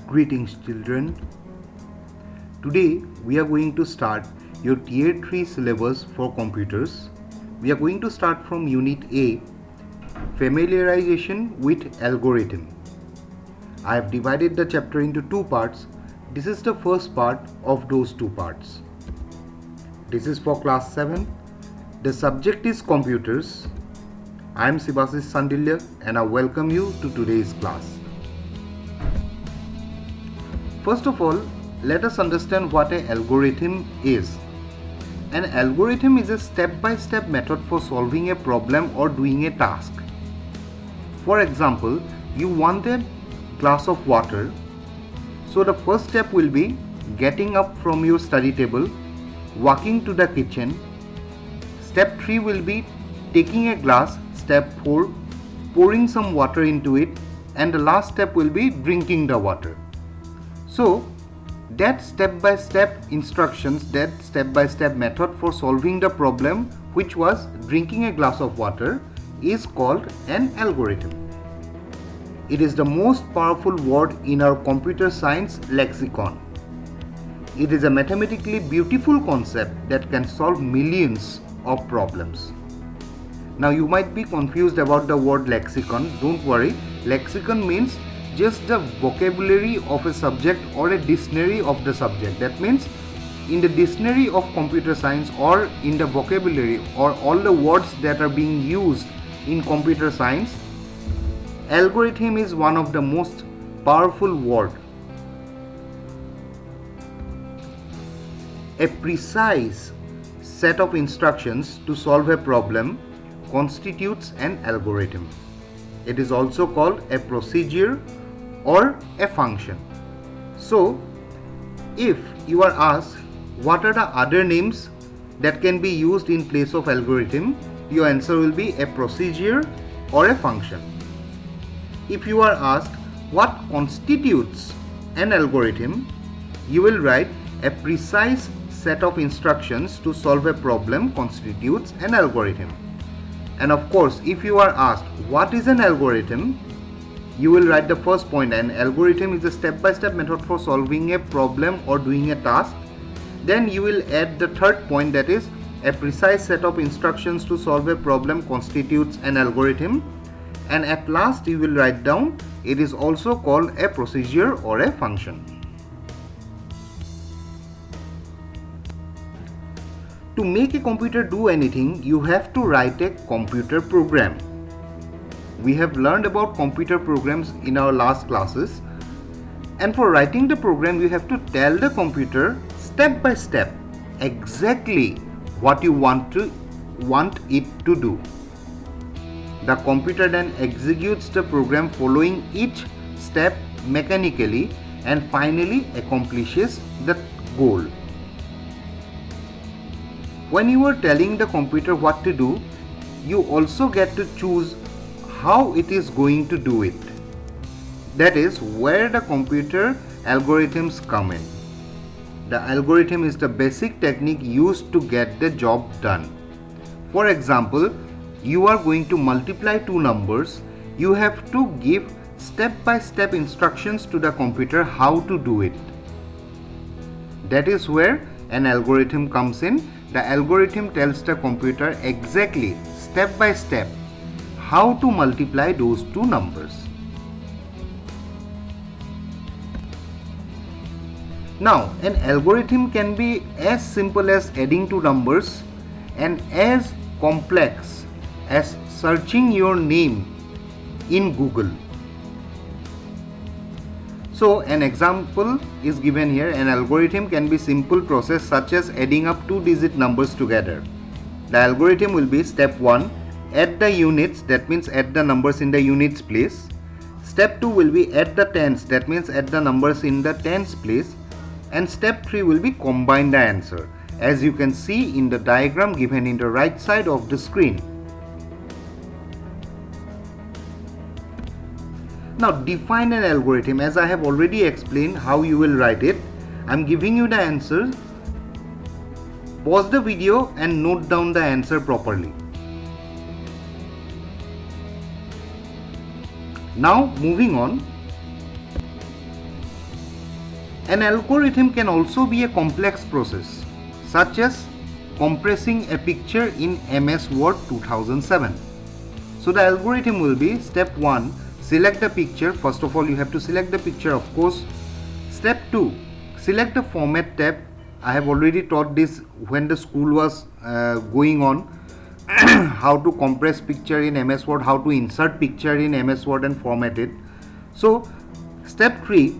Greetings children. Today we are going to start your Tier 3 syllabus for computers. We are going to start from Unit A, Familiarization with Algorithm. I have divided the chapter into two parts. This is the first part of those two parts. This is for class 7. The subject is computers. I am Sibasis Sandilya and I welcome you to today's class. First of all, let us understand what an algorithm is. An algorithm is a step-by-step method for solving a problem or doing a task. For example, you want a glass of water. So the first step will be getting up from your study table, walking to the kitchen. Step 3 will be taking a glass. Step 4, pouring some water into it. And the last step will be drinking the water. So that step-by-step instructions, that step-by-step method for solving the problem, which was drinking a glass of water, is called an algorithm. It is the most powerful word in our computer science lexicon. It is a mathematically beautiful concept that can solve millions of problems. Now you might be confused about the word lexicon. Don't worry, lexicon means just the vocabulary of a subject or a dictionary of the subject. That means in the dictionary of computer science or in the vocabulary or all the words that are being used in computer science, algorithm is one of the most powerful words. A precise set of instructions to solve a problem constitutes an algorithm. It is also called a procedure or a function. So, if you are asked what are the other names that can be used in place of algorithm, your answer will be a procedure or a function. If you are asked what constitutes an algorithm, you will write a precise set of instructions to solve a problem constitutes an algorithm. And of course, if you are asked what is an algorithm, you will write the first point. An algorithm is a step-by-step method for solving a problem or doing a task. Then you will add the third point, that is a precise set of instructions to solve a problem constitutes an algorithm. And at last you will write down it is also called a procedure or a function. To make a computer do anything, you have to write a computer program. We have learned about computer programs in our last classes, and for writing the program you have to tell the computer step by step exactly what you want it to do. The computer then executes the program following each step mechanically and finally accomplishes the goal. When you are telling the computer what to do, you also get to choose how it is going to do it. That is where the computer algorithms come in. The algorithm is the basic technique used to get the job done. For example, you are going to multiply two numbers. You have to give step-by-step instructions to the computer how to do it. That is where an algorithm comes in. The algorithm tells the computer exactly step by step how to multiply those two numbers. Now, an algorithm can be as simple as adding two numbers and as complex as searching your name in Google. So, an example is given here. An algorithm can be simple process such as adding up two-digit numbers together. The algorithm will be step 1, add the units, that means add the numbers in the units place. Step 2 will be add the tens, that means add the numbers in the tens place. And step 3 will be combine the answer, as you can see in the diagram given in the right side of the screen. Now define an algorithm. As I have already explained how you will write it, I am giving you the answer. Pause the video and note down the answer properly. Now moving on. An algorithm can also be a complex process, such as compressing a picture in MS Word 2007. So the algorithm will be: step 1, select the picture. First of all, you have to select the picture, of course. Step 2, select the format tab. I have already taught this when the school was going on. How to compress picture in MS Word, how to insert picture in MS Word and format it. So step 3,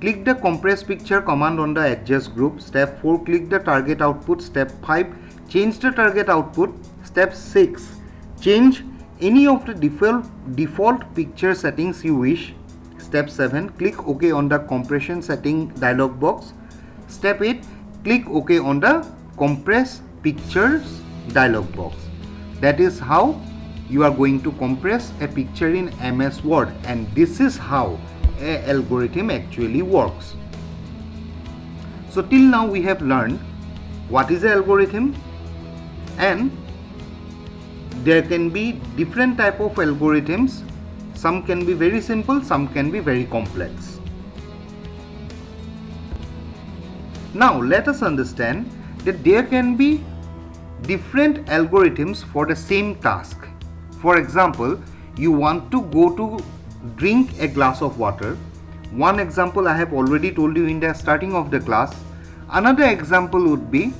click the compress picture command on the adjust group. Step 4, click the target output. Step 5, change the target output. Step 6, change any of the default picture settings you wish. Step 7, click OK on the compression setting dialog box. Step 8, click OK on the compress pictures dialog box. That is how you are going to compress a picture in MS Word, and this is how an algorithm actually works. So till now we have learned what is an algorithm, and there can be different type of algorithms. Some can be very simple, some can be very complex. Now let us understand that there can be different algorithms for the same task. For example, you want to go to drink a glass of water. One example I have already told you in the starting of the class. Another example would be,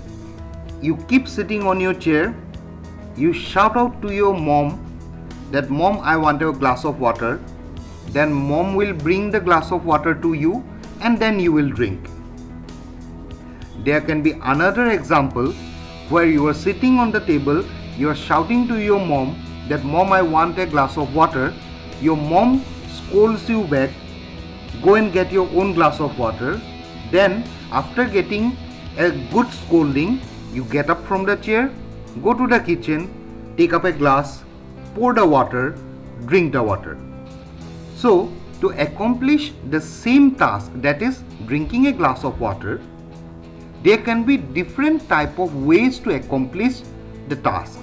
you keep sitting on your chair, you shout out to your mom that, "Mom, I want a glass of water." Then mom will bring the glass of water to you, and then you will drink. There can be another example where you are sitting on the table, you are shouting to your mom that, "Mom, I want a glass of water." Your mom scolds you back, "Go and get your own glass of water." Then after getting a good scolding, you get up from the chair, go to the kitchen, take up a glass, pour the water, drink the water. So to accomplish the same task, that is drinking a glass of water, there can be different type of ways to accomplish the task.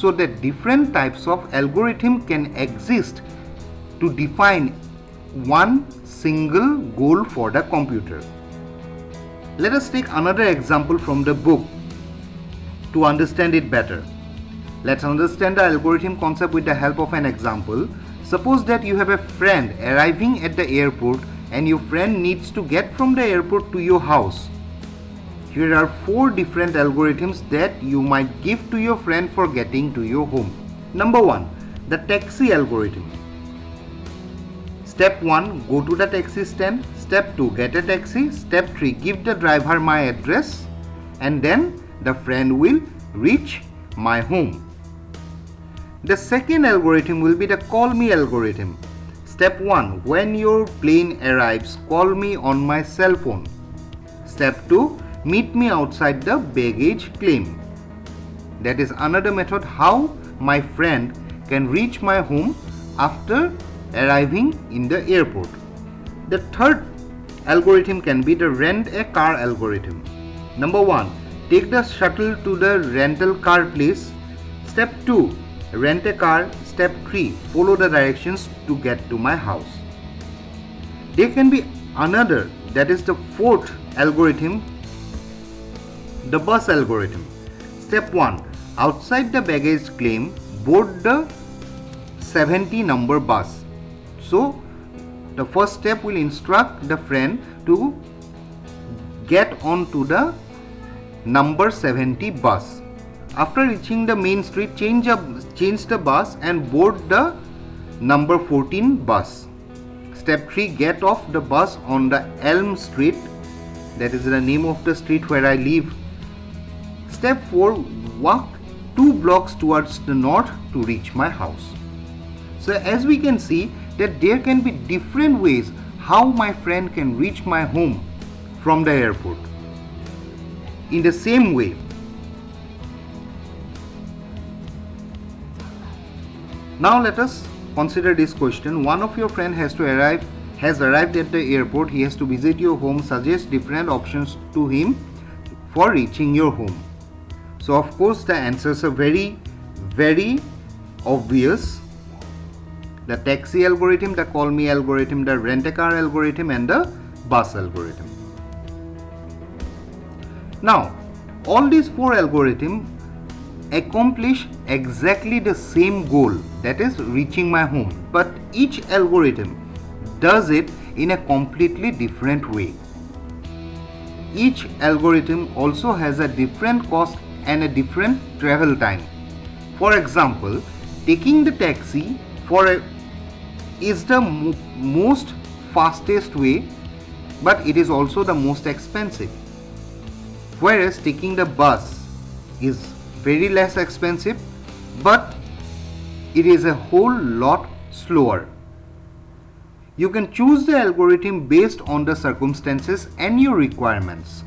So that different types of algorithm can exist to define one single goal for the computer. Let us take another example from the book to understand it better. Let's understand the algorithm concept with the help of an example. Suppose that you have a friend arriving at the airport, and your friend needs to get from the airport to your house. Here are 4 different algorithms that you might give to your friend for getting to your home. Number 1, the taxi algorithm. Step 1, go to the taxi stand. Step 2, get a taxi. Step 3, give the driver my address, and then the friend will reach my home. The second algorithm will be the call me algorithm. Step 1, when your plane arrives, call me on my cell phone. Step 2, meet me outside the baggage claim. That is another method how my friend can reach my home after arriving in the airport. The third algorithm can be the rent a car algorithm. Number 1, take the shuttle to the rental car place. Step 2, rent a car. Step 3, follow the directions to get to my house. There can be another, that is the fourth algorithm, the bus algorithm. Step 1, outside the baggage claim, board the 70 number bus. So the first step will instruct the friend to get onto the number 70 bus. After reaching the main street, change the bus and board the number 14 bus. Step 3, get off the bus on the Elm Street. That is the name of the street where I live. Step 4, walk 2 blocks towards the north to reach my house. So as we can see that there can be different ways how my friend can reach my home from the airport. In the same way, now let us consider this question. One of your friend has arrived at the airport. He has to visit your home. Suggest different options to him for reaching your home. So of course the answers are very obvious. The taxi algorithm, the call me algorithm, the rent a car algorithm, and the bus algorithm. Now, all these 4 algorithms accomplish exactly the same goal, that is reaching my home, but each algorithm does it in a completely different way. Each algorithm also has a different cost and a different travel time. For example, taking the taxi is the most fastest way, but it is also the most expensive. Whereas taking the bus is very less expensive, but it is a whole lot slower. You can choose the algorithm based on the circumstances and your requirements.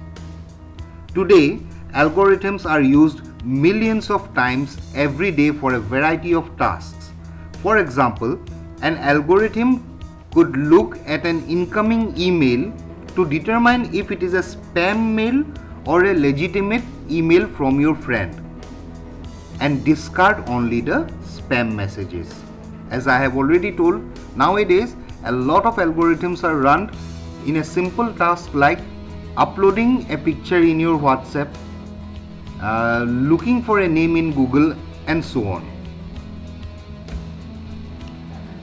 Today, algorithms are used millions of times every day for a variety of tasks. For example, an algorithm could look at an incoming email to determine if it is a spam mail or a legitimate email from your friend, and discard only the spam messages. As I have already told, nowadays a lot of algorithms are run in a simple task like uploading a picture in your WhatsApp, looking for a name in Google, and so on.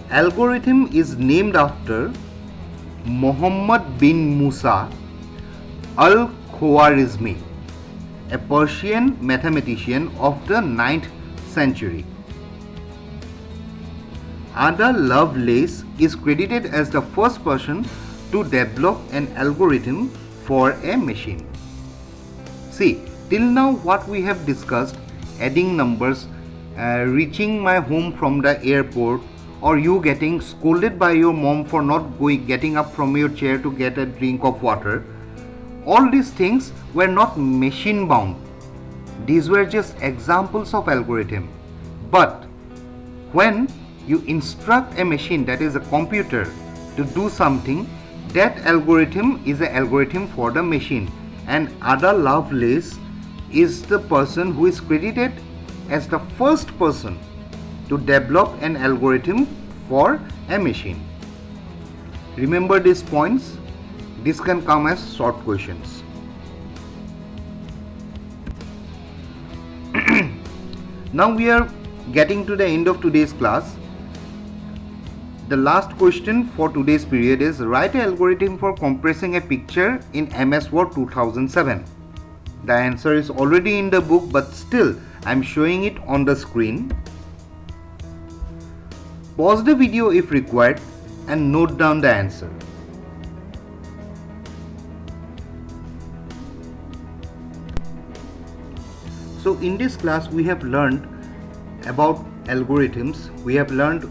Algorithm is named after Muhammad bin Musa al-Khwarizmi, a Persian mathematician of the 9th century. Ada Lovelace is credited as the first person to develop an algorithm for a machine. See, till now what we have discussed, adding numbers, reaching my home from the airport, or you getting scolded by your mom for not getting up from your chair to get a drink of water, all these things were not machine bound. These were just examples of algorithm. But when you instruct a machine, that is a computer, to do something, that algorithm is an algorithm for the machine. And Ada Lovelace is the person who is credited as the first person to develop an algorithm for a machine. Remember these points. This can come as short questions. Now we are getting to the end of today's class. The last question for today's period is write an algorithm for compressing a picture in MS Word 2007. The answer is already in the book, but still I am showing it on the screen. Pause the video if required and note down the answer. So in this class we have learned about algorithms. We have learned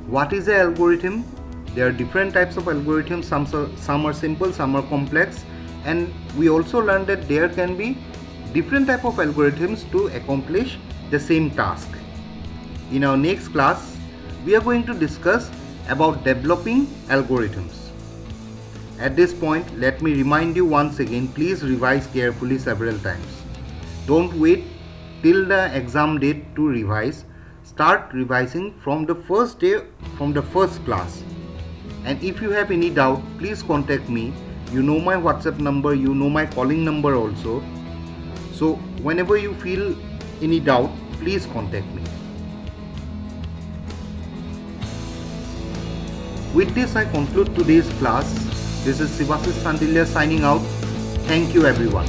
what is an algorithm. There are different types of algorithms. Some are simple, some are complex, and we also learned that there can be different type of algorithms to accomplish the same task. In our next class, we are going to discuss about developing algorithms. At this point, let me remind you once again, please revise carefully several times. Don't wait till the exam date to revise. Start revising from the first day, from the first class. And if you have any doubt, please contact me. You know my WhatsApp number, you know my calling number also. So whenever you feel any doubt, please contact me. With this, I conclude today's class. This is Sivasis Sandilya signing out. Thank you everyone.